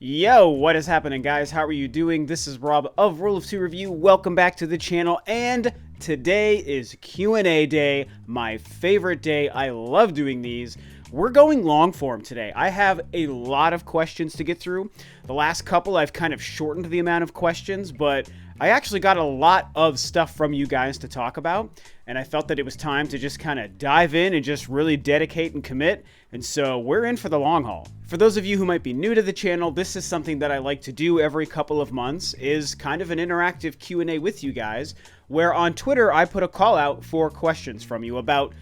Yo, what is happening, guys? How are you doing? This is Rob of Rule of Two Review. Welcome back to the channel, and today is Q&A day, my favorite day. I love doing these. We're going long form today. I have a lot of questions to get through. The last couple, I've kind of shortened the amount of questions, but I actually got a lot of stuff from you guys to talk about, and I felt that it was time to just kind of dive in and just really dedicate and commit, and so we're in for the long haul. For those of you who might be new to the channel, this is something that I like to do every couple of months, is kind of an interactive Q&A with you guys, where on Twitter I put a call out for questions from you about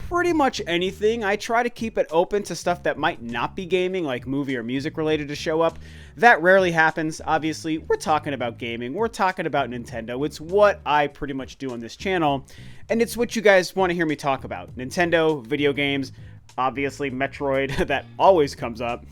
pretty much anything. I try to keep it open to stuff that might not be gaming, like movie or music related, to show up. That rarely happens. Obviously, we're talking about gaming. We're talking about Nintendo. It's what I pretty much do on this channel, and it's what you guys want to hear me talk about. Nintendo, video games, obviously Metroid, that always comes up.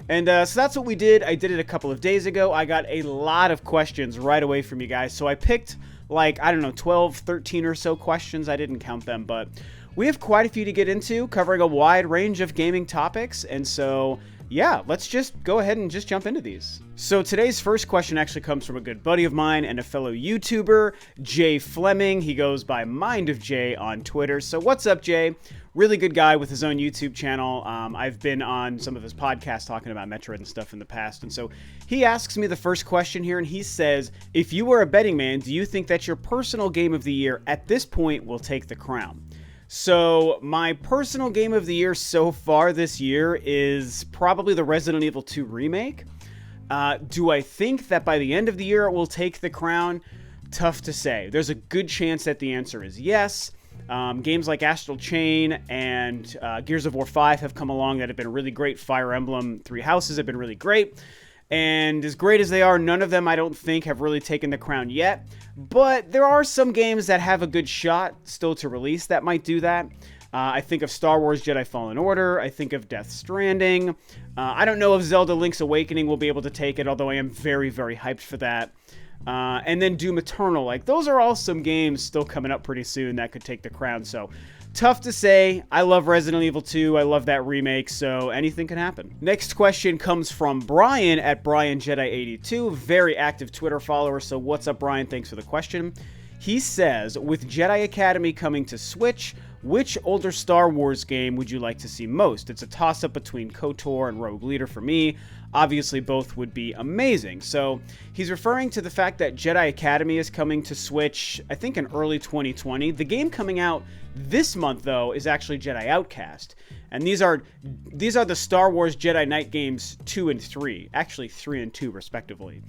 And so that's what we did. I did it a couple of days ago. I got a lot of questions right away from you guys, so I picked, like, I don't know, 12, 13 or so questions. I didn't count them, but we have quite a few to get into, covering a wide range of gaming topics, and so yeah, let's just go ahead and just jump into these. So today's first question actually comes from a good buddy of mine and a fellow YouTuber, Jay Fleming. He goes by Mind of Jay on Twitter. So what's up, Jay? Really good guy with his own YouTube channel. I've been on some of his podcasts talking about Metroid and stuff in the past. And so he asks me the first question here, and he says, if you were a betting man, do you think that your personal game of the year at this point will take the crown? So my personal game of the year so far this year is probably the Resident Evil 2 remake. Do I think that by the end of the year it will take the crown? Tough to say. There's a good chance that the answer is yes. Games like Astral Chain and Gears of War 5 have come along that have been really great. Fire Emblem Three Houses have been really great. And as great as they are, none of them, I don't think, have really taken the crown yet. But there are some games that have a good shot still to release that might do that. I think of Star Wars Jedi Fallen Order. I think of Death Stranding. I don't know if Zelda Link's Awakening will be able to take it, although I am very, very hyped for that. And then Doom Eternal. Like, those are all some games still coming up pretty soon that could take the crown. So tough to say. I love Resident Evil 2. I love that remake, so anything can happen. Next question comes from Brian at BrianJedi82, very active Twitter follower. So what's up, Brian? Thanks for the question. He says, with Jedi Academy coming to Switch, which older Star Wars game would you like to see most? It's a toss-up between KOTOR and Rogue Leader for me. Obviously, both would be amazing. So he's referring to the fact that Jedi Academy is coming to Switch, I think in early 2020. The game coming out this month, though, is actually Jedi Outcast. And these are the Star Wars Jedi Knight games 2 and 3. Actually, 3 and 2, respectively.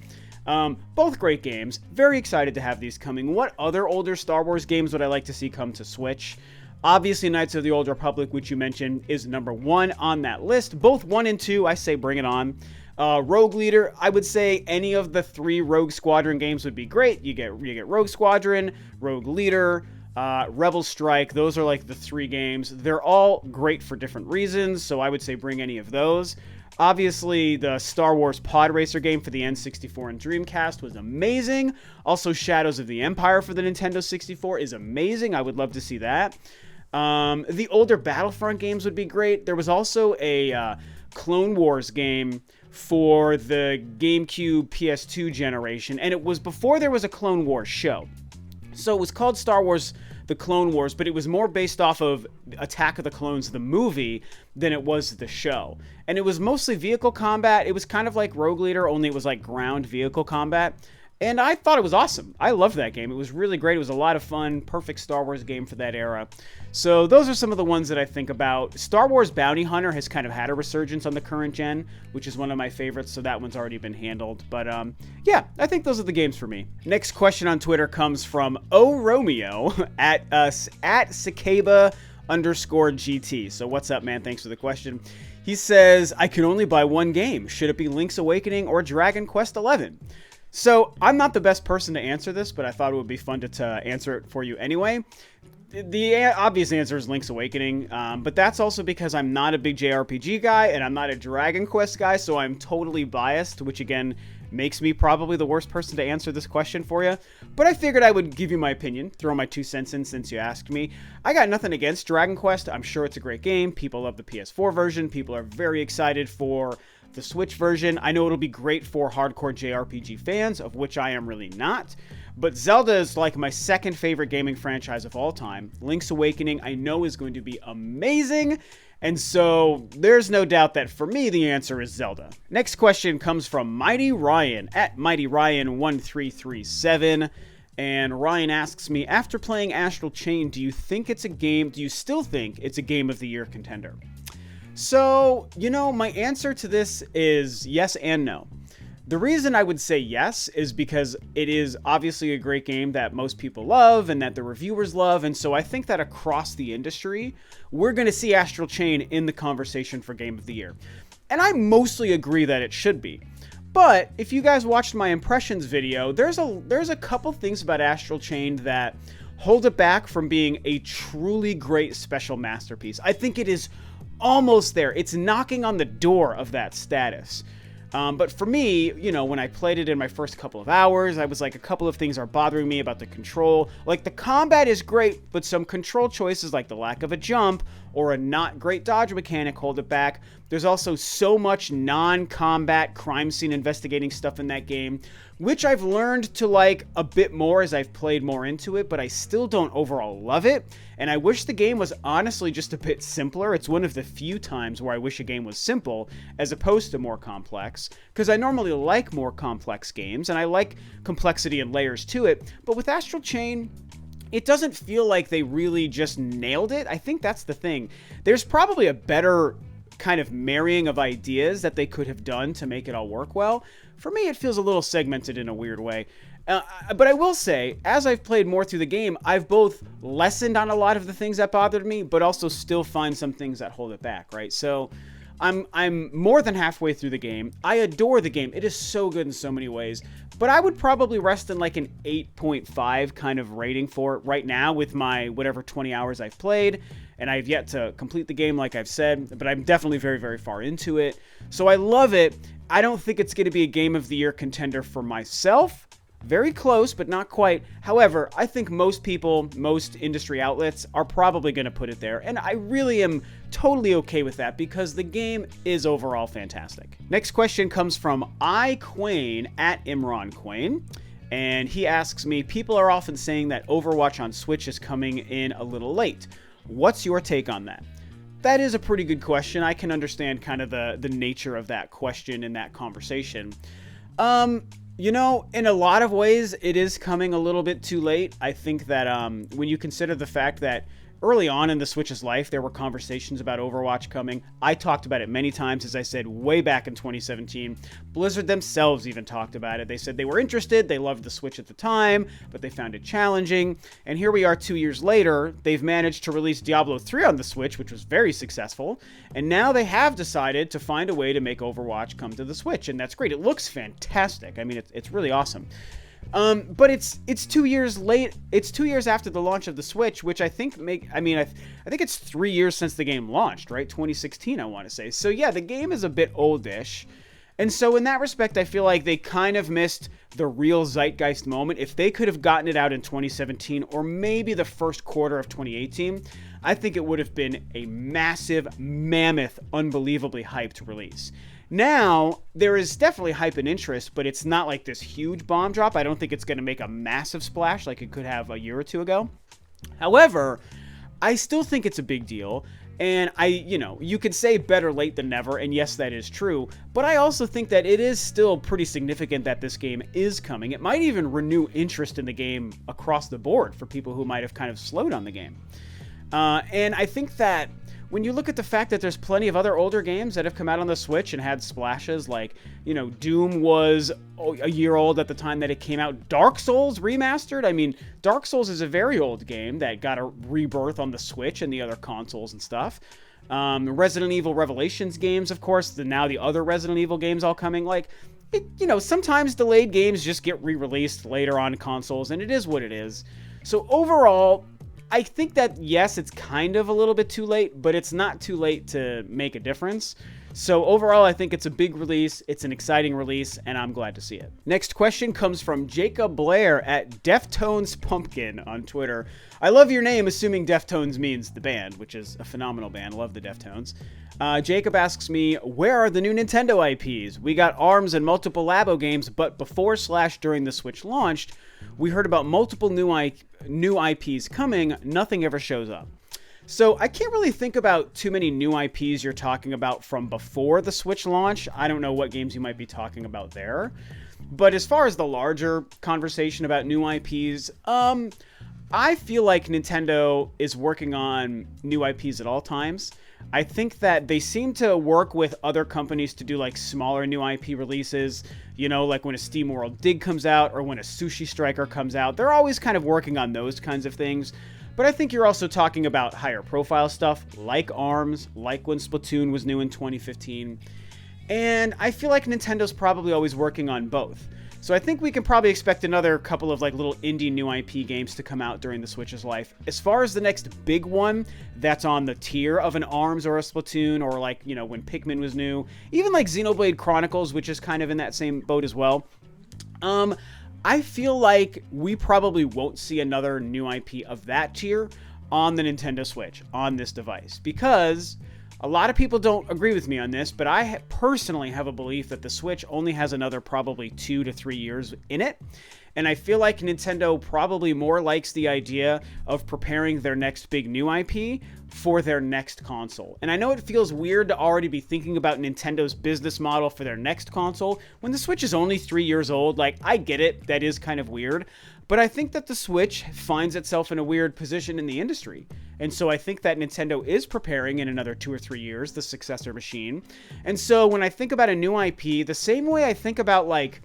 Both great games. Very excited to have these coming. What other older Star Wars games would I like to see come to Switch? Obviously, Knights of the Old Republic, which you mentioned, is number 1 on that list. Both 1 and 2, I say bring it on. Rogue Leader, I would say any of the 3 Rogue Squadron games would be great. You get Rogue Squadron, Rogue Leader, Rebel Strike. Those are like the 3 games. They're all great for different reasons, so I would say bring any of those. Obviously, the Star Wars Pod Racer game for the N64 and Dreamcast was amazing. Also, Shadows of the Empire for the Nintendo 64 is amazing. I would love to see that. The older Battlefront games would be great. There was also a Clone Wars game for the GameCube PS2 generation, and it was before there was a Clone Wars show. So it was called Star Wars The Clone Wars, but it was more based off of Attack of the Clones, the movie, than it was the show. And it was mostly vehicle combat. It was kind of like Rogue Leader, only it was like ground vehicle combat. And I thought it was awesome. I loved that game. It was really great. It was a lot of fun. Perfect Star Wars game for that era. So those are some of the ones that I think about. Star Wars Bounty Hunter has kind of had a resurgence on the current gen, which is one of my favorites, so that one's already been handled. But yeah, I think those are the games for me. Next question on Twitter comes from Romeo at Cicaba_GT. So what's up, man? Thanks for the question. He says, I can only buy one game. Should it be Link's Awakening or Dragon Quest XI? So I'm not the best person to answer this, but I thought it would be fun to answer it for you anyway. The obvious answer is Link's Awakening, but that's also because I'm not a big JRPG guy and I'm not a Dragon Quest guy, so I'm totally biased, which again makes me probably the worst person to answer this question for you. But I figured I would give you my opinion, throw my 2 cents in since you asked me. I got nothing against Dragon Quest. I'm sure it's a great game. People love the PS4 version. People are very excited for the Switch version. I know it'll be great for hardcore JRPG fans, of which I am really not. But Zelda is like my second favorite gaming franchise of all time. Link's Awakening I know is going to be amazing. And so there's no doubt that for me, the answer is Zelda. Next question comes from Mighty Ryan at Mighty Ryan 1337. And Ryan asks me, after playing Astral Chain, do you still think it's a Game of the Year contender? So, my answer to this is yes and no. The reason I would say yes is because it is obviously a great game that most people love and that the reviewers love. And so I think that across the industry, we're going to see Astral Chain in the conversation for Game of the Year. And I mostly agree that it should be. But if you guys watched my impressions video, there's a couple things about Astral Chain that hold it back from being a truly great special masterpiece. I think it is almost there. It's knocking on the door of that status. But for me, when I played it in my first couple of hours, I was like, a couple of things are bothering me about the control. Like, the combat is great, but some control choices like the lack of a jump or a not great dodge mechanic hold it back. There's also so much non-combat crime scene investigating stuff in that game, which I've learned to like a bit more as I've played more into it, but I still don't overall love it. And I wish the game was honestly just a bit simpler. It's one of the few times where I wish a game was simple as opposed to more complex, because I normally like more complex games and I like complexity and layers to it. But with Astral Chain, it doesn't feel like they really just nailed it. I think that's the thing. There's probably a better kind of marrying of ideas that they could have done to make it all work well. For me, it feels a little segmented in a weird way. But I will say, as I've played more through the game, I've both lessened on a lot of the things that bothered me, but also still find some things that hold it back, right? So I'm more than halfway through the game. I adore the game. It is so good in so many ways. But I would probably rest in like an 8.5 kind of rating for it right now with my whatever 20 hours I've played. And I've yet to complete the game, like I've said, but I'm definitely very, very far into it. So I love it. I don't think it's going to be a Game of the Year contender for myself. Very close, but not quite. However, I think most people, most industry outlets are probably going to put it there. And I really am totally okay with that because the game is overall fantastic. Next question comes from iQuain at Imran Quain. And he asks me, people are often saying that Overwatch on Switch is coming in a little late. What's your take on that? That is a pretty good question. I can understand kind of the nature of that question in that conversation. In a lot of ways, it is coming a little bit too late. I think that when you consider the fact that early on in the Switch's life, there were conversations about Overwatch coming. I talked about it many times, as I said, way back in 2017. Blizzard themselves even talked about it. They said they were interested, they loved the Switch at the time, but they found it challenging. And here we are 2 years later, they've managed to release Diablo 3 on the Switch, which was very successful. And now they have decided to find a way to make Overwatch come to the Switch, and that's great. It looks fantastic. I mean, it's really awesome. But it's 2 years late. It's 2 years after the launch of the Switch, which I think I think it's 3 years since the game launched, right? 2016, I want to say. So yeah, the game is a bit oldish. And so in that respect, I feel like they kind of missed the real zeitgeist moment. If they could have gotten it out in 2017 or maybe the first quarter of 2018, I think it would have been a massive, mammoth, unbelievably hyped release. Now, there is definitely hype and interest, but it's not like this huge bomb drop. I don't think it's going to make a massive splash like it could have a year or two ago. However, I still think it's a big deal. And you could say better late than never, and yes, that is true. But I also think that it is still pretty significant that this game is coming. It might even renew interest in the game across the board for people who might have kind of slowed on the game. And I think that when you look at the fact that there's plenty of other older games that have come out on the Switch and had splashes, like, Doom was a year old at the time that it came out. Dark Souls remastered. I mean, Dark Souls is a very old game that got a rebirth on the Switch and the other consoles and stuff. Resident Evil Revelations games, of course, now the other Resident Evil games all coming. Like, sometimes delayed games just get re-released later on consoles, and it is what it is. So overall, I think that, yes, it's kind of a little bit too late, but it's not too late to make a difference. So overall, I think it's a big release, it's an exciting release, and I'm glad to see it. Next question comes from Jacob Blair at Deftones Pumpkin on Twitter. I love your name, assuming Deftones means the band, which is a phenomenal band. I love the Deftones. Jacob asks me, where are the new Nintendo IPs? We got ARMS and multiple Labo games, but before/during the Switch launched, we heard about multiple new IPs coming. Nothing ever shows up. So I can't really think about too many new IPs you're talking about from before the Switch launch. I don't know what games you might be talking about there. But as far as the larger conversation about new IPs, I feel like Nintendo is working on new IPs at all times. I think that they seem to work with other companies to do like smaller new IP releases, you know, like when a Steam World Dig comes out or when a Sushi Striker comes out. They're always kind of working on those kinds of things. But I think you're also talking about higher profile stuff like ARMS, like when Splatoon was new in 2015. And I feel like Nintendo's probably always working on both. So I think we can probably expect another couple of like little indie new IP games to come out during the Switch's life. As far as the next big one that's on the tier of an ARMS or a Splatoon, or like, you know, when Pikmin was new, even like Xenoblade Chronicles, which is kind of in that same boat as well. I feel like we probably won't see another new IP of that tier on the Nintendo Switch, on this device, because a lot of people don't agree with me on this, but I personally have a belief that the Switch only has another probably 2 to 3 years in it. And I feel like Nintendo probably more likes the idea of preparing their next big new IP for their next console. And I know it feels weird to already be thinking about Nintendo's business model for their next console when the Switch is only 3 years old. Like, I get it, that is kind of weird. But I think that the Switch finds itself in a weird position in the industry. And so I think that Nintendo is preparing in another 2 or 3 years the successor machine. And so when I think about a new IP, the same way I think about like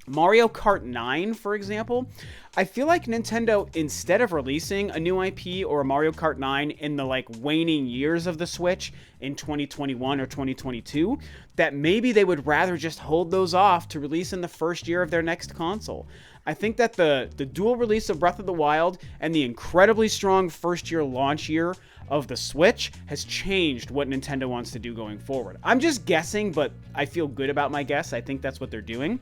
Mario Kart 9, for example, I feel like Nintendo, instead of releasing a new IP or a Mario Kart 9 in the like waning years of the Switch in 2021 or 2022, that maybe they would rather just hold those off to release in the first year of their next console. I think that the dual release of Breath of the Wild and the incredibly strong first year launch year of the Switch has changed what Nintendo wants to do going forward. I'm just guessing, but I feel good about my guess. I think that's what they're doing.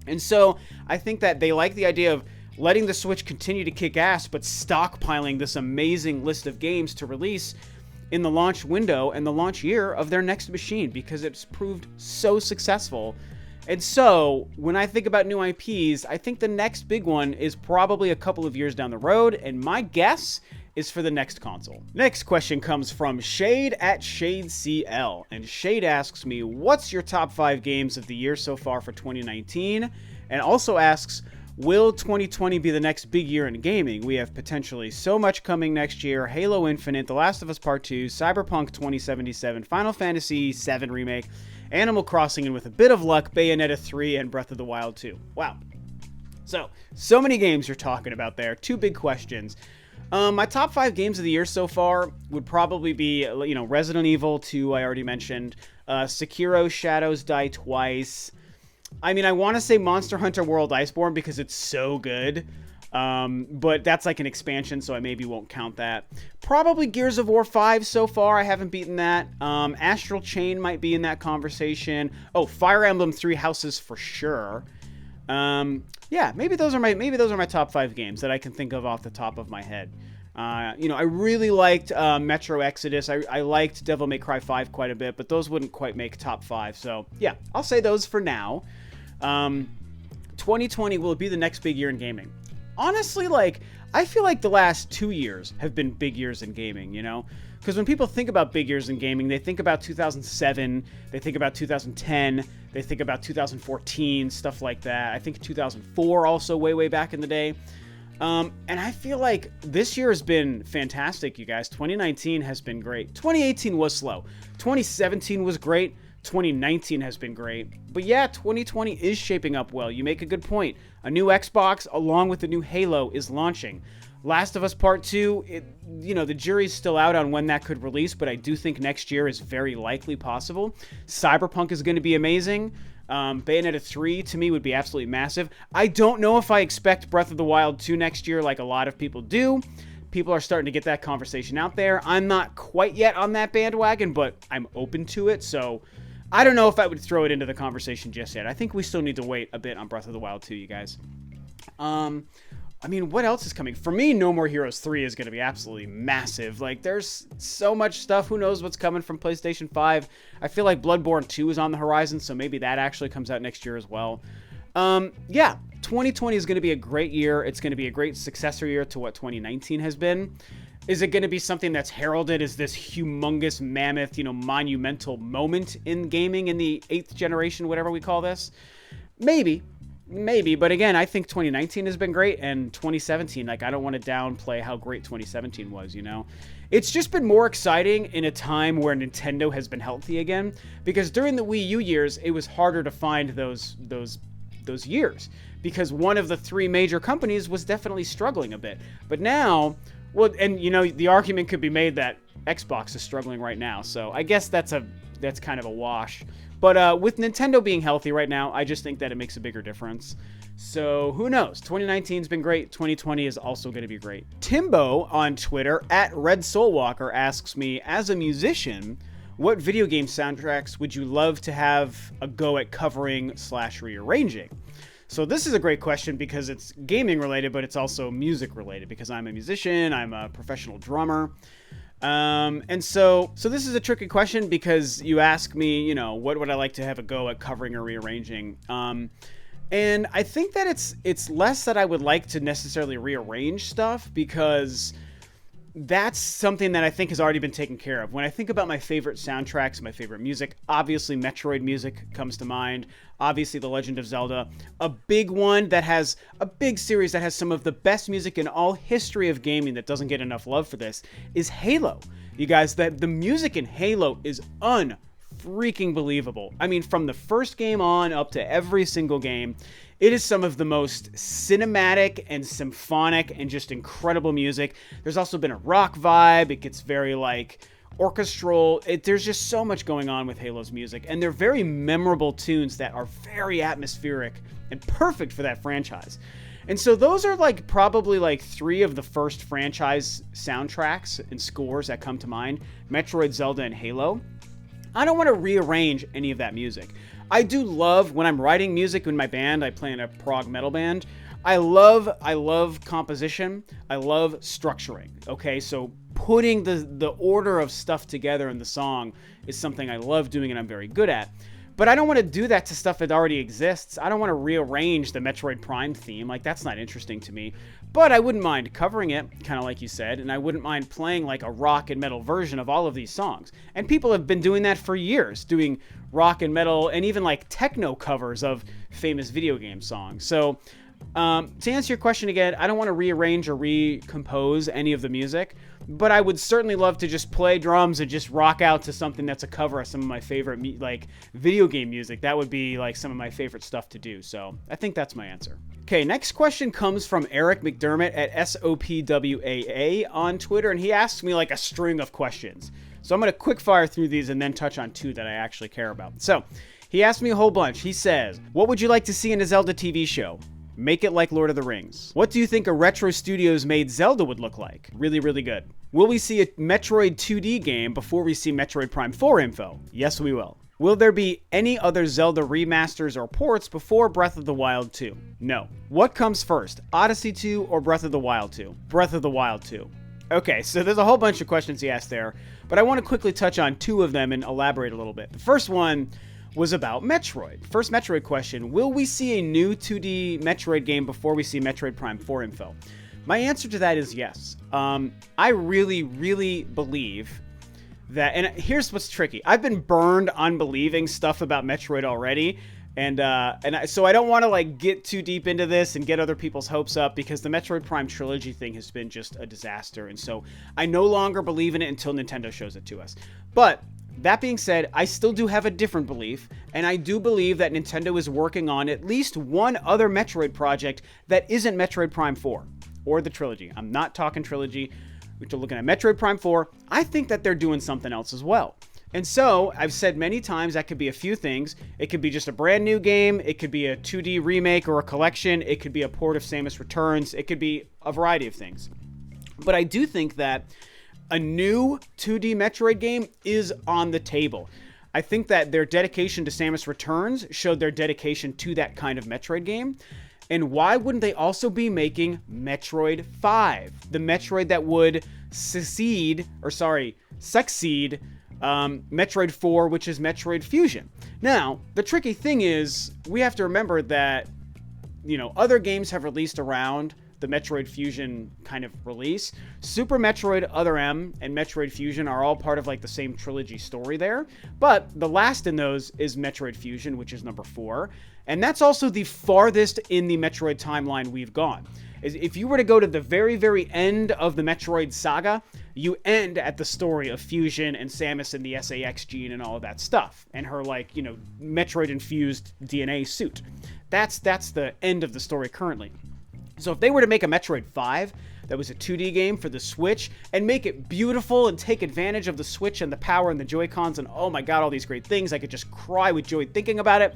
And so I think that they like the idea of letting the Switch continue to kick ass, but stockpiling this amazing list of games to release in the launch window and the launch year of their next machine, because it's proved so successful. And so when I think about new IPs, I think the next big one is probably a couple of years down the road, and my guess is for the next console. Next question comes from Shade at ShadeCL, and Shade asks me, what's your top 5 games of the year so far for 2019? And also asks, will 2020 be the next big year in gaming? We have potentially so much coming next year: Halo Infinite, The Last of Us Part 2, Cyberpunk 2077, Final Fantasy VII Remake, Animal Crossing, and with a bit of luck, Bayonetta 3 and Breath of the Wild 2. Wow. So many games you're talking about there. 2 big questions. My top 5 games of the year so far would probably be, you know, Resident Evil 2, I already mentioned, Sekiro Shadows Die Twice. I mean, I want to say Monster Hunter World Iceborne because it's so good, but that's like an expansion, so I maybe won't count that. Probably Gears of War 5 so far. I haven't beaten that. Astral Chain might be in that conversation. Oh, Fire Emblem 3 Houses for sure. Yeah, maybe those are my top 5 games that I can think of off the top of my head. You know, I really liked Metro Exodus. I liked Devil May Cry 5 quite a bit, but those wouldn't quite make top 5. So yeah, I'll say those for now. 2020, will it be the next big year in gaming? Honestly, like, I feel like the last 2 years have been big years in gaming, you know? Because when people think about big years in gaming, they think about 2007, they think about 2010, they think about 2014, stuff like that. I think 2004 also, way back in the day. And I feel like this year has been fantastic, you guys. 2019 has been great. 2018 was slow. 2017 was great. 2019 has been great. But yeah, 2020 is shaping up well. You make a good point. A new Xbox along with the new Halo is launching. Last of Us Part 2, you know, the jury's still out on when that could release, but I do think next year is very likely possible. Cyberpunk is going to be amazing. Bayonetta 3 to me would be absolutely massive. I don't know if I expect Breath of the Wild 2 next year like a lot of people do. People are starting to get that conversation out there. I'm not quite yet on that bandwagon, but I'm open to it. So I don't know if I would throw it into the conversation just yet. I think we still need to wait a bit on Breath of the Wild 2, you guys. I mean, what else is coming? For me, No More Heroes 3 is going to be absolutely massive. Like, there's so much stuff. Who knows what's coming from PlayStation 5? I feel like Bloodborne 2 is on the horizon, so maybe that actually comes out next year as well. Yeah, 2020 is going to be a great year. It's going to be a great successor year to what 2019 has been. Is it going to be something that's heralded as this humongous, mammoth, monumental moment in gaming in the 8th generation, whatever we call this? Maybe, but again, I think 2019 has been great, and 2017, like, I don't want to downplay how great 2017 was, It's just been more exciting in a time where Nintendo has been healthy again, because during the Wii U years, it was harder to find those years, because one of the three major companies was definitely struggling a bit. But now, well, and the argument could be made that Xbox is struggling right now, so I guess that's kind of a wash. But with Nintendo being healthy right now, I just think that it makes a bigger difference. So who knows? 2019's been great. 2020 is also going to be great. Timbo on Twitter @RedSoulWalker asks me, as a musician, what video game soundtracks would you love to have a go at covering / rearranging? So this is a great question because it's gaming related, but it's also music related because I'm a musician, I'm a professional drummer. And so this is a tricky question because you ask me, what would I like to have a go at covering or rearranging? And I think that it's less that I would like to necessarily rearrange stuff, because that's something that I think has already been taken care of. When I think about my favorite soundtracks, my favorite music, obviously Metroid music comes to mind. Obviously The Legend of Zelda. A big one that has a big series that has some of the best music in all history of gaming that doesn't get enough love for this is Halo. You guys, that the music in Halo is unfreaking believable. I mean, from the first game on up to every single game, it is some of the most cinematic and symphonic and just incredible music. There's also been a rock vibe. It gets very orchestral. There's just so much going on with Halo's music, and they're very memorable tunes that are very atmospheric and perfect for that franchise. And so those are probably three of the first franchise soundtracks and scores that come to mind: Metroid, Zelda, and Halo. I don't want to rearrange any of that music. I do love, when I'm writing music in my band, I play in a prog metal band, I love composition. I love structuring. Okay, so putting the order of stuff together in the song is something I love doing and I'm very good at. But I don't want to do that to stuff that already exists. I don't want to rearrange the Metroid Prime theme. That's not interesting to me. But I wouldn't mind covering it, kind of like you said, and I wouldn't mind playing a rock and metal version of all of these songs. And people have been doing that for years, doing rock and metal and even techno covers of famous video game songs. So to answer your question again, I don't want to rearrange or recompose any of the music, but I would certainly love to just play drums and just rock out to something that's a cover of some of my favorite video game music. That would be some of my favorite stuff to do. So I think that's my answer. Okay, next question comes from Eric McDermott @SOPWAA on Twitter, and he asks me a string of questions. So I'm going to quick fire through these and then touch on two that I actually care about. So he asked me a whole bunch. He says, what would you like to see in a Zelda TV show? Make it like Lord of the Rings. What do you think a Retro Studios made Zelda would look like? Really, really good. Will we see a Metroid 2D game before we see Metroid Prime 4 info? Yes, we will. Will there be any other Zelda remasters or ports before Breath of the Wild 2? No. What comes first, Odyssey 2 or Breath of the Wild 2? Breath of the Wild 2. Okay, so there's a whole bunch of questions he asked there, but I want to quickly touch on two of them and elaborate a little bit. The first one was about Metroid. First Metroid question, will we see a new 2D Metroid game before we see Metroid Prime 4 info? My answer to that is yes. I really, really believe that, and here's what's tricky. I've been burned on believing stuff about Metroid already, so I don't want to get too deep into this and get other people's hopes up, because the Metroid Prime trilogy thing has been just a disaster, and so I no longer believe in it until Nintendo shows it to us. But that being said, I still do have a different belief, and I do believe that Nintendo is working on at least one other Metroid project that isn't Metroid Prime 4 or the trilogy. I'm not talking trilogy. We're looking at Metroid Prime 4. I think that they're doing something else as well. And so, I've said many times that could be a few things. It could be just a brand new game. It could be a 2D remake or a collection. It could be a port of Samus Returns. It could be a variety of things. But I do think that a new 2D Metroid game is on the table. I think that their dedication to Samus Returns showed their dedication to that kind of Metroid game. And why wouldn't they also be making Metroid 5? The Metroid that would succeed Metroid 4, which is Metroid Fusion. Now, the tricky thing is, we have to remember that, you know, other games have released around the Metroid Fusion kind of release. Super Metroid Other M and Metroid Fusion are all part of like the same trilogy story there, but the last in those is Metroid Fusion, which is number 4, and that's also the farthest in the Metroid timeline we've gone. If you were to go to the very, very end of the Metroid saga, you end at the story of Fusion and Samus and the SAX gene and all of that stuff, and her, like, you know, Metroid-infused DNA suit. That's the end of the story currently. So if they were to make a Metroid 5 that was a 2D game for the Switch and make it beautiful and take advantage of the Switch and the power and the Joy-Cons and, oh my god, all these great things, I could just cry with joy thinking about it.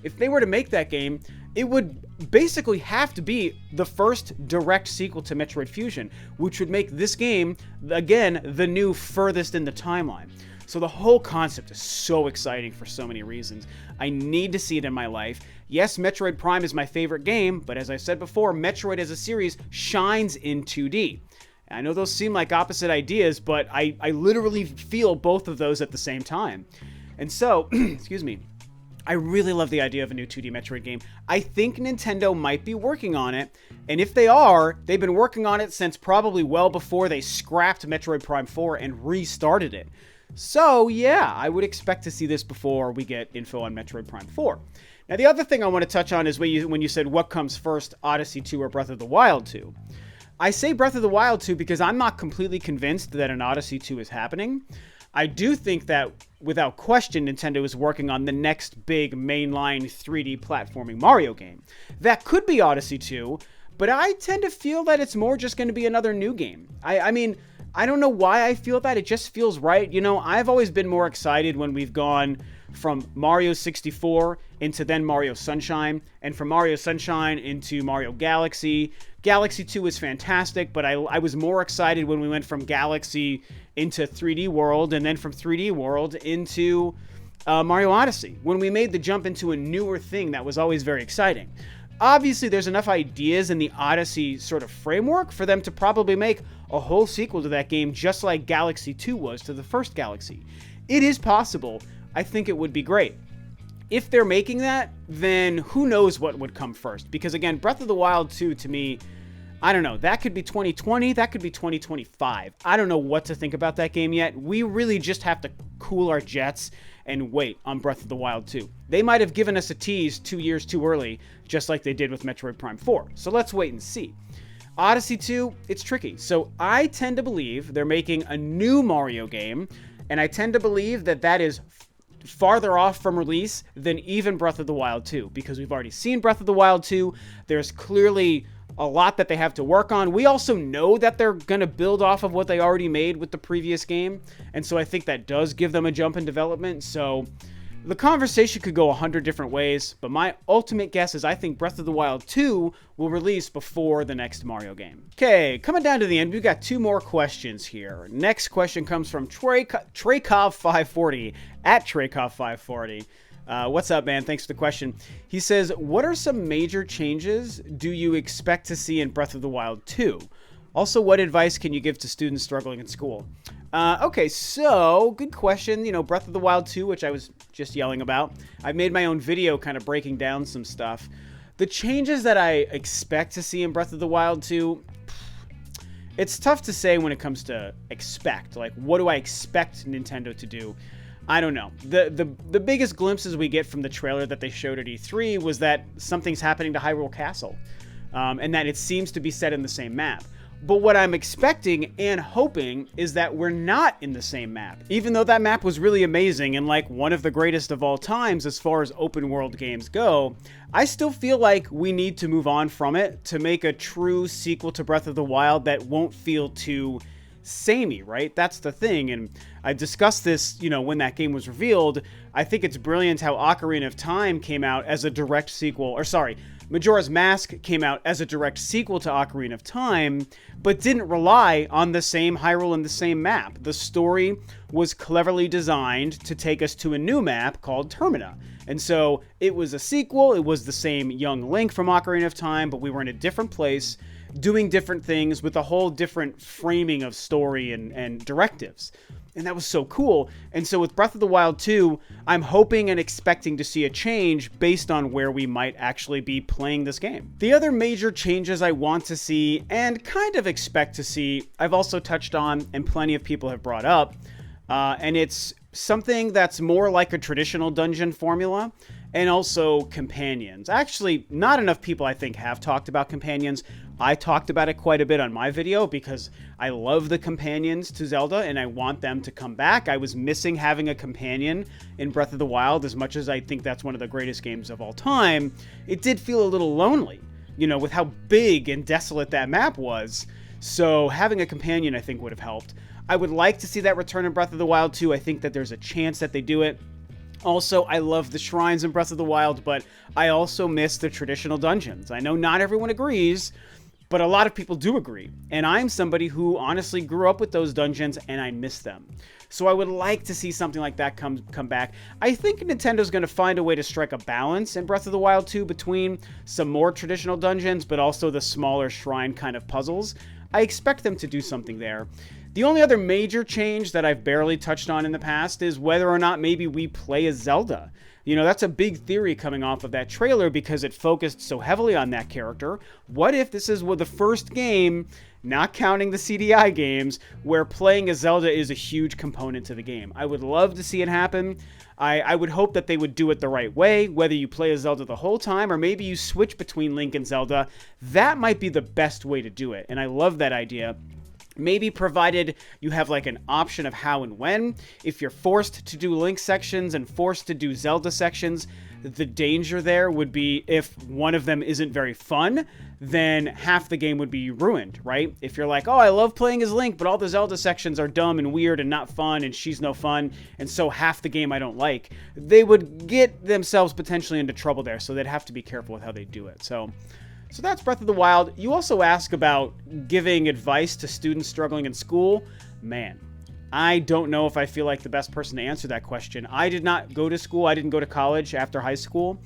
If they were to make that game, it would basically have to be the first direct sequel to Metroid Fusion, which would make this game, again, the new furthest in the timeline. So the whole concept is so exciting for so many reasons. I need to see it in my life. Yes, Metroid Prime is my favorite game, but as I said before, Metroid as a series shines in 2D. I know those seem like opposite ideas, but I literally feel both of those at the same time. And so, excuse me, I really love the idea of a new 2D Metroid game. I think Nintendo might be working on it, and if they are, they've been working on it since probably well before they scrapped Metroid Prime 4 and restarted it. So, yeah, I would expect to see this before we get info on Metroid Prime 4. Now, the other thing I want to touch on is when you said what comes first, Odyssey 2 or Breath of the Wild 2. I say Breath of the Wild 2 because I'm not completely convinced that an Odyssey 2 is happening. I do think that, without question, Nintendo is working on the next big mainline 3D platforming Mario game. That could be Odyssey 2, but I tend to feel that it's more just going to be another new game. I mean, I don't know why I feel that. It just feels right. You know, I've always been more excited when we've gone from Mario 64 into then Mario Sunshine, and from Mario Sunshine into Mario Galaxy. Galaxy 2 is fantastic, but I was more excited when we went from Galaxy into 3D World, and then from 3D World into Mario Odyssey, when we made the jump into a newer thing that was always very exciting. Obviously, there's enough ideas in the Odyssey sort of framework for them to probably make a whole sequel to that game, just like Galaxy 2 was to the first Galaxy. It is possible. I think it would be great. If they're making that, then who knows what would come first? Because again, Breath of the Wild 2, to me, I don't know. That could be 2020. That could be 2025. I don't know what to think about that game yet. We really just have to cool our jets and wait on Breath of the Wild 2. They might have given us a tease 2 years too early, just like they did with Metroid Prime 4. So let's wait and see. Odyssey 2, it's tricky. So I tend to believe they're making a new Mario game, and I tend to believe that that is farther off from release than even Breath of the Wild 2, because we've already seen Breath of the Wild 2. There's clearly a lot that they have to work on. We also know that they're going to build off of what they already made with the previous game, and so I think that does give them a jump in development. So the conversation could go 100 different ways, but my ultimate guess is I think Breath of the Wild 2 will release before the next Mario game. Okay, coming down to the end, we've got 2 more questions here. Next question comes from Traykov540, at Traykov540. What's up, man? Thanks for the question. He says, what are some major changes do you expect to see in Breath of the Wild 2? Also, what advice can you give to students struggling in school? Okay, so, good question. You know, Breath of the Wild 2, which I was just yelling about. I made my own video kind of breaking down some stuff. The changes that I expect to see in Breath of the Wild 2, it's tough to say when it comes to expect. Like, what do I expect Nintendo to do? I don't know. The biggest glimpses we get from the trailer that they showed at E3 was that something's happening to Hyrule Castle, and that it seems to be set in the same map. But what I'm expecting and hoping is that we're not in the same map. Even though that map was really amazing and like one of the greatest of all times as far as open world games go, I still feel like we need to move on from it to make a true sequel to Breath of the Wild that won't feel too samey, right? That's the thing. And I discussed this, when that game was revealed. I think it's brilliant how Ocarina of Time came out as a direct sequel, or sorry, Majora's Mask came out as a direct sequel to Ocarina of Time, but didn't rely on the same Hyrule and the same map. The story was cleverly designed to take us to a new map called Termina. And so it was a sequel, it was the same young Link from Ocarina of Time, but we were in a different place, doing different things with a whole different framing of story and directives. And that was so cool. And so with Breath of the Wild 2, I'm hoping and expecting to see a change based on where we might actually be playing this game. The other major changes I want to see and kind of expect to see, I've also touched on and plenty of people have brought up, and it's something that's more like a traditional dungeon formula, and also companions. Actually, not enough people, I think, have talked about companions. I talked about it quite a bit on my video because I love the companions to Zelda and I want them to come back. I was missing having a companion in Breath of the Wild. As much as I think that's one of the greatest games of all time, it did feel a little lonely, with how big and desolate that map was. So having a companion, I think, would have helped. I would like to see that return in Breath of the Wild 2. I think that there's a chance that they do it. Also, I love the shrines in Breath of the Wild, but I also miss the traditional dungeons. I know not everyone agrees, but a lot of people do agree. And I'm somebody who honestly grew up with those dungeons and I miss them. So I would like to see something like that come back. I think Nintendo's going to find a way to strike a balance in Breath of the Wild 2 between some more traditional dungeons, but also the smaller shrine kind of puzzles. I expect them to do something there. The only other major change that I've barely touched on in the past is whether or not maybe we play as Zelda. That's a big theory coming off of that trailer because it focused so heavily on that character. What if this is the first game, not counting the CDI games, where playing as Zelda is a huge component to the game? I would love to see it happen. I would hope that they would do it the right way, whether you play as Zelda the whole time or maybe you switch between Link and Zelda. That might be the best way to do it, and I love that idea. Maybe provided you have like an option of how and when. If you're forced to do Link sections and forced to do Zelda sections, the danger there would be if one of them isn't very fun, then half the game would be ruined, right? If you're like, oh, I love playing as Link, but all the Zelda sections are dumb and weird and not fun and she's no fun, and so half the game I don't like, they would get themselves potentially into trouble there, so they'd have to be careful with how they do it. So that's Breath of the Wild. You also ask about giving advice to students struggling in school. Man, I don't know if I feel like the best person to answer that question. I did not go to school. I didn't go to college after high school.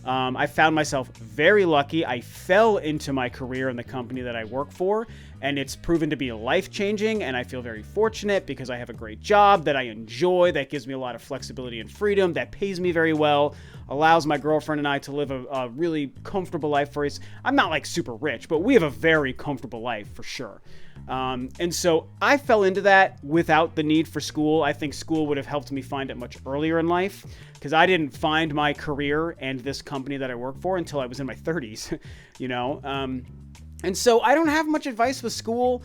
I found myself very lucky. I fell into my career in the company that I work for, and it's proven to be life-changing, and I feel very fortunate because I have a great job that I enjoy, that gives me a lot of flexibility and freedom, that pays me very well, allows my girlfriend and I to live a really comfortable life for us. I'm not like super rich, but we have a very comfortable life for sure. And so I fell into that without the need for school. I think school would have helped me find it much earlier in life because I didn't find my career and this company that I work for until I was in my 30s, and so I don't have much advice with school.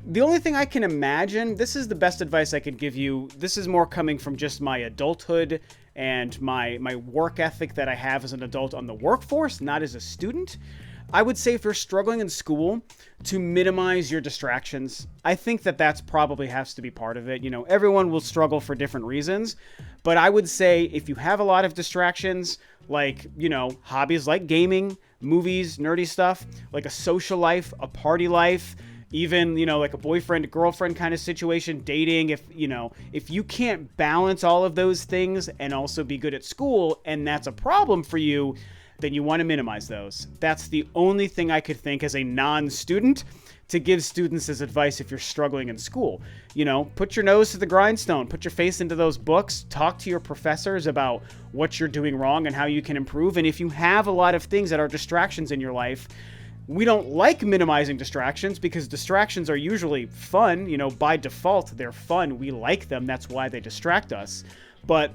The only thing I can imagine, this is the best advice I could give you. This is more coming from just my adulthood and my work ethic that I have as an adult on the workforce, not as a student. I would say if you're struggling in school, to minimize your distractions. I think that that's probably has to be part of it. Everyone will struggle for different reasons, but I would say if you have a lot of distractions, like, hobbies like gaming, movies, nerdy stuff, like a social life, a party life, even, like a boyfriend, girlfriend kind of situation, dating, if you can't balance all of those things and also be good at school, and that's a problem for you, then you want to minimize those. That's the only thing I could think as a non-student to give students as advice if you're struggling in school. Put your nose to the grindstone, put your face into those books, talk to your professors about what you're doing wrong and how you can improve. And if you have a lot of things that are distractions in your life, we don't like minimizing distractions because distractions are usually fun. By default, they're fun. We like them. That's why they distract us. But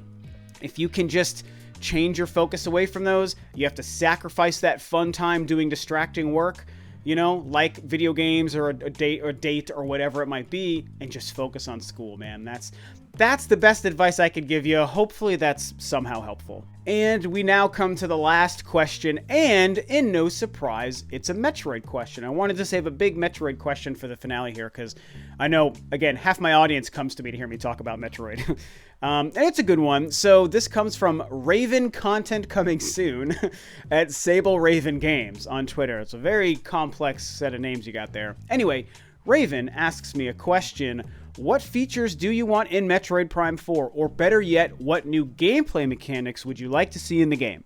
if you can just change your focus away from those, you have to sacrifice that fun time doing distracting work, like video games or a date or whatever it might be, and just focus on school, man. that's the best advice I could give you. Hopefully that's somehow helpful. And we now come to the last question, and in no surprise, it's a Metroid question. I wanted to save a big Metroid question for the finale here, because I know, again, half my audience comes to me to hear me talk about Metroid. And it's a good one. So this comes from Raven Content Coming Soon at Sable Raven Games on Twitter. It's a very complex set of names you got there. Anyway, Raven asks me a question. What features do you want in Metroid Prime 4? Or better yet, what new gameplay mechanics would you like to see in the game?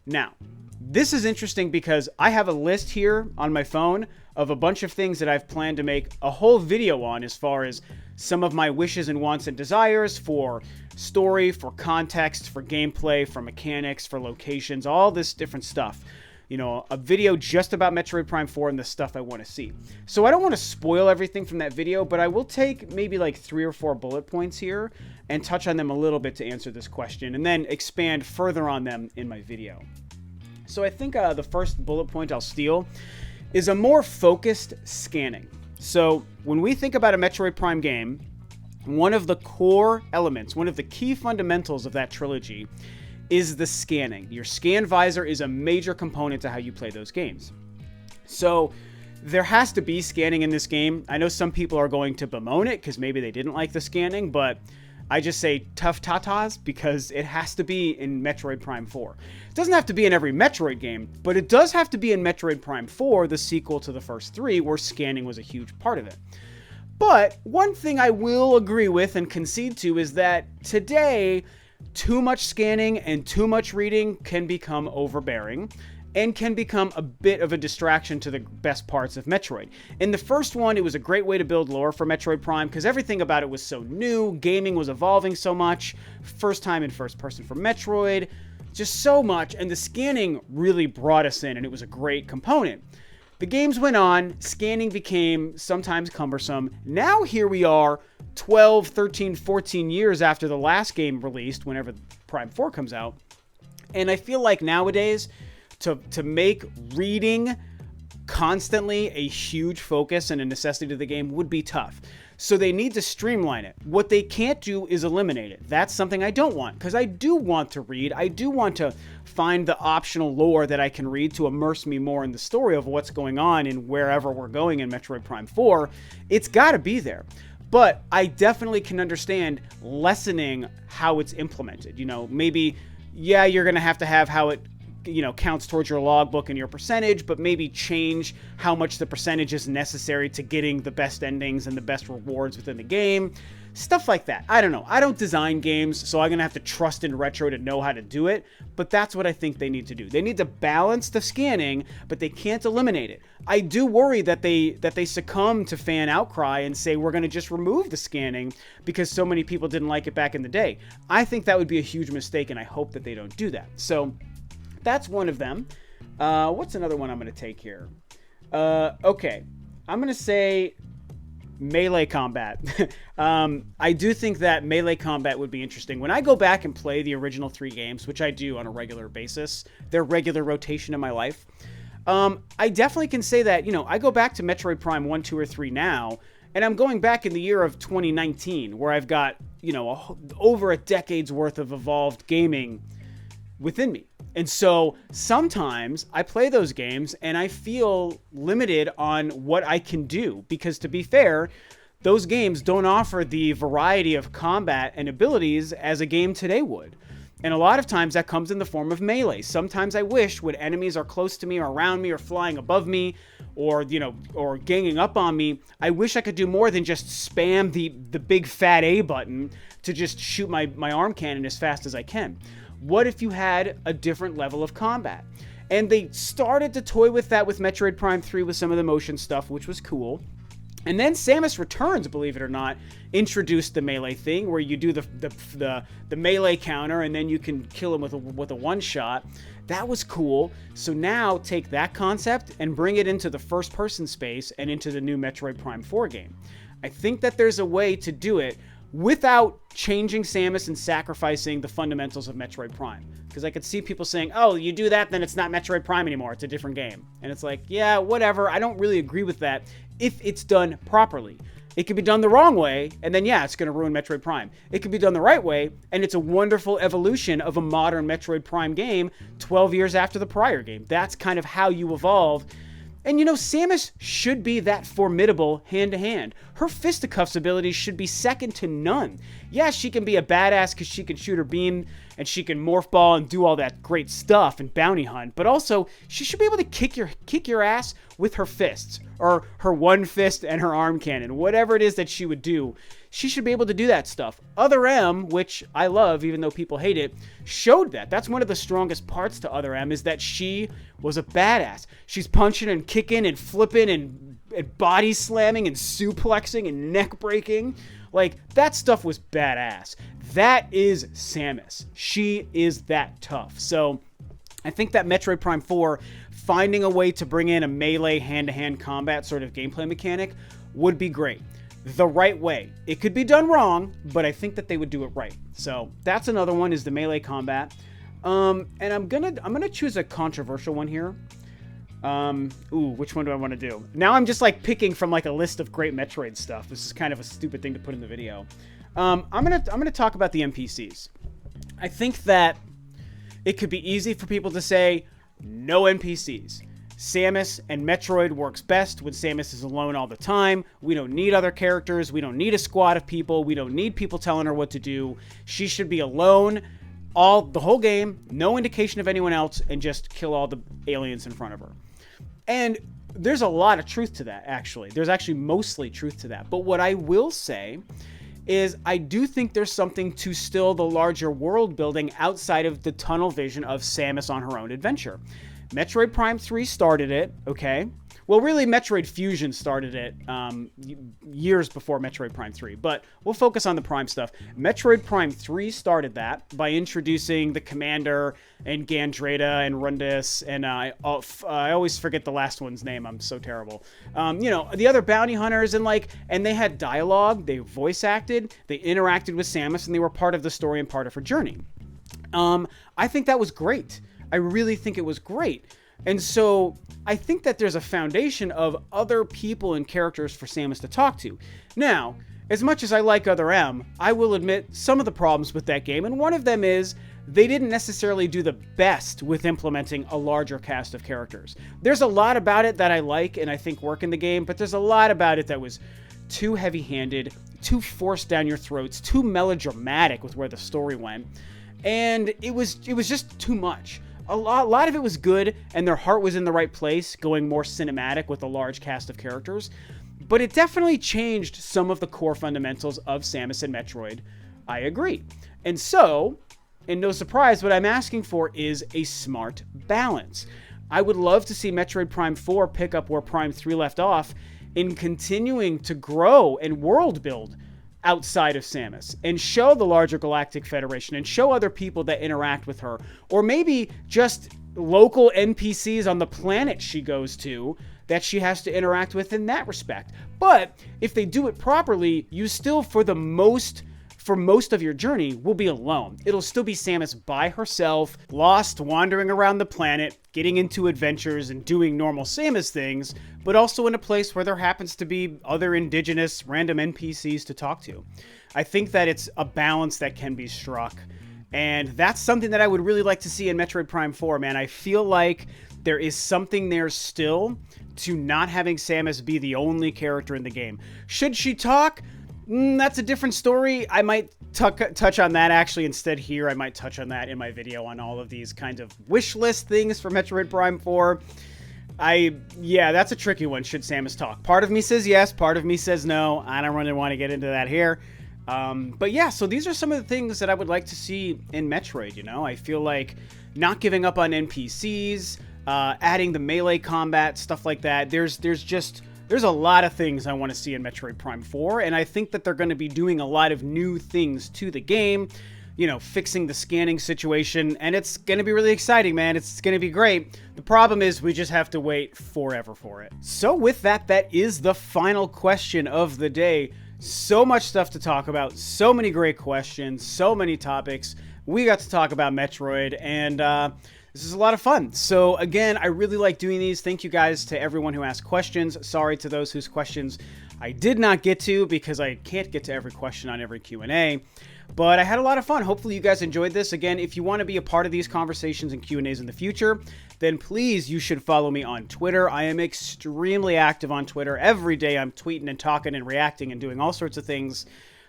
Now, this is interesting because I have a list here on my phone of a bunch of things that I've planned to make a whole video on, as far as some of my wishes and wants and desires for story, for context, for gameplay, for mechanics, for locations, all this different stuff. You know, a video just about Metroid Prime 4 and the stuff I want to see. So I don't want to spoil everything from that video, but I will take maybe like 3 or 4 bullet points here and touch on them a little bit to answer this question, and then expand further on them in my video. So I think the first bullet point I'll steal is a more focused scanning. So when we think about a Metroid Prime game, one of the core elements, one of the key fundamentals of that trilogy is the scanning. Your scan visor is a major component to how you play those games. So there has to be scanning in this game. I know some people are going to bemoan it because maybe they didn't like the scanning, but I just say tough tatas because it has to be in Metroid Prime 4. It doesn't have to be in every Metroid game, but it does have to be in Metroid Prime 4, the sequel to the first 3, where scanning was a huge part of it. But one thing I will agree with and concede to is that today, too much scanning and too much reading can become overbearing and can become a bit of a distraction to the best parts of Metroid. In the first one, it was a great way to build lore for Metroid Prime because everything about it was so new, gaming was evolving so much, first time in first person for Metroid, just so much, and the scanning really brought us in, and it was a great component. The games went on, scanning became sometimes cumbersome. Now here we are, 12, 13, 14 years after the last game released, whenever Prime 4 comes out, and I feel like nowadays, to make reading constantly a huge focus and a necessity to the game would be tough. So they need to streamline it. What they can't do is eliminate it. That's something I don't want, because I do want to read. I do want to find the optional lore that I can read to immerse me more in the story of what's going on in wherever we're going in Metroid Prime 4. It's got to be there. But I definitely can understand lessening how it's implemented. You know, maybe, yeah, you're going to have how it, you know, counts towards your logbook and your percentage, but maybe change how much the percentage is necessary to getting the best endings and the best rewards within the game. Stuff like that. I don't know. I don't design games, so I'm going to have to trust in Retro to know how to do it, but that's what I think they need to do. They need to balance the scanning, but they can't eliminate it. I do worry that they succumb to fan outcry and say we're going to just remove the scanning because so many people didn't like it back in the day. I think that would be a huge mistake, and I hope that they don't do that. So that's one of them. What's another one I'm going to take here? Okay. I'm going to say melee combat. I do think that melee combat would be interesting. When I go back and play the original 3 games, which I do on a regular basis, they're regular rotation in my life, I definitely can say that, you know, I go back to Metroid Prime 1, 2, or 3 now, and I'm going back in the year of 2019, where I've got, you know, over a decade's worth of evolved gaming within me. And so sometimes I play those games and I feel limited on what I can do because, to be fair, those games don't offer the variety of combat and abilities as a game today would. And a lot of times that comes in the form of melee. Sometimes I wish when enemies are close to me or around me or flying above me or, you know, or ganging up on me, I wish I could do more than just spam the big fat A button to just shoot my arm cannon as fast as I can. What if you had a different level of combat? And they started to toy with that with Metroid Prime 3 with some of the motion stuff, which was cool. And then Samus Returns, believe it or not, introduced the melee thing where you do the melee counter and then you can kill him with a one-shot. That was cool. So now take that concept and bring it into the first-person space and into the new Metroid Prime 4 game. I think that there's a way to do it without changing Samus and sacrificing the fundamentals of Metroid Prime. Because I could see people saying, oh, you do that, then it's not Metroid Prime anymore. It's a different game. And it's like, yeah, whatever. I don't really agree with that if it's done properly. It could be done the wrong way, and then, yeah, it's going to ruin Metroid Prime. It could be done the right way, and it's a wonderful evolution of a modern Metroid Prime game 12 years after the prior game. That's kind of how you evolve. And, you know, Samus should be that formidable hand-to-hand. Her fisticuffs abilities should be second to none. Yeah, she can be a badass because she can shoot her beam, and she can morph ball and do all that great stuff and bounty hunt. But also, she should be able to kick your ass with her fists, or her one fist and her arm cannon. Whatever it is that she would do, she should be able to do that stuff. Other M, which I love, even though people hate it, showed that. That's one of the strongest parts to Other M, is that she was a badass. She's punching and kicking and flipping and body slamming and suplexing and neck breaking. Like, that stuff was badass. That is Samus. She is that tough. So I think that Metroid Prime 4 finding a way to bring in a melee hand-to-hand combat sort of gameplay mechanic would be great. The right way. It could be done wrong, but I think that they would do it right. So that's another one, is the melee combat. And I'm gonna choose a controversial one here. Which one do I want to do? Now I'm just like picking from like a list of great Metroid stuff. This is kind of a stupid thing to put in the video. I'm gonna talk about the NPCs. I think that it could be easy for people to say no NPCs. Samus and Metroid works best when Samus is alone all the time. We don't need other characters. We don't need a squad of people. We don't need people telling her what to do. She should be alone the whole game, no indication of anyone else, and just kill all the aliens in front of her. And there's a lot of truth to that, actually. There's actually mostly truth to that. But what I will say is I do think there's something to still the larger world building outside of the tunnel vision of Samus on her own adventure. Metroid Prime 3 started it, okay? Well, really, Metroid Fusion started it years before Metroid Prime 3, but we'll focus on the Prime stuff. Metroid Prime 3 started that by introducing the Commander and Gandreda and Rundus, and I always forget the last one's name. I'm so terrible. You know, the other bounty hunters, and they had dialogue, they voice acted, they interacted with Samus, and they were part of the story and part of her journey. I think that was great. I really think it was great. And so I think that there's a foundation of other people and characters for Samus to talk to. Now, as much as I like Other M, I will admit some of the problems with that game, and one of them is they didn't necessarily do the best with implementing a larger cast of characters. There's a lot about it that I like and I think work in the game, but there's a lot about it that was too heavy-handed, too forced down your throats, too melodramatic with where the story went, and it was just too much. A lot of it was good, and their heart was in the right place, going more cinematic with a large cast of characters. But it definitely changed some of the core fundamentals of Samus and Metroid. I agree. And so, and no surprise, what I'm asking for is a smart balance. I would love to see Metroid Prime 4 pick up where Prime 3 left off in continuing to grow and world build outside of Samus and show the larger Galactic Federation and show other people that interact with her, or maybe just local NPCs on the planet she goes to that she has to interact with in that respect. But if they do it properly, you still, for most of your journey, will be alone. It'll still be Samus by herself, lost, wandering around the planet, getting into adventures and doing normal Samus things, but also in a place where there happens to be other indigenous random NPCs to talk to. I think that it's a balance that can be struck, and that's something that I would really like to see in Metroid Prime 4, man. I feel like there is something there still to not having Samus be the only character in the game. Should she talk? That's a different story. I might touch on that actually instead here. I might touch on that in my video on all of these kinds of wish list things for Metroid Prime 4. Yeah, that's a tricky one. Should Samus talk? Part of me says yes, part of me says no. I don't really want to get into that here. But yeah, so these are some of the things that I would like to see in Metroid, you know? I feel like not giving up on NPCs, adding the melee combat, stuff like that. There's a lot of things I want to see in Metroid Prime 4, and I think that they're going to be doing a lot of new things to the game, you know, fixing the scanning situation, and it's going to be really exciting, man. It's going to be great. The problem is we just have to wait forever for it. So with that, that is the final question of the day. So much stuff to talk about, so many great questions, so many topics. We got to talk about Metroid, and this is a lot of fun. So again, I really like doing these. Thank you guys to everyone who asked questions. Sorry to those whose questions I did not get to, because I can't get to every question on every Q&A. But I had a lot of fun. Hopefully you guys enjoyed this. Again, if you want to be a part of these conversations and Q&As in the future, then please, you should follow me on Twitter. I am extremely active on Twitter. Every day I'm tweeting and talking and reacting and doing all sorts of things.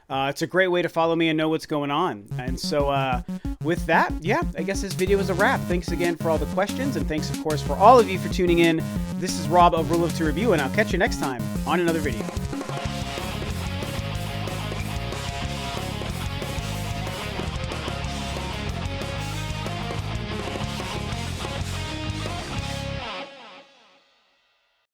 It's a great way to follow me and know what's going on. And so with that, yeah, I guess this video is a wrap. Thanks again for all the questions, and thanks, of course, for all of you for tuning in. This is Rob of Ro2R Review, and I'll catch you next time on another video.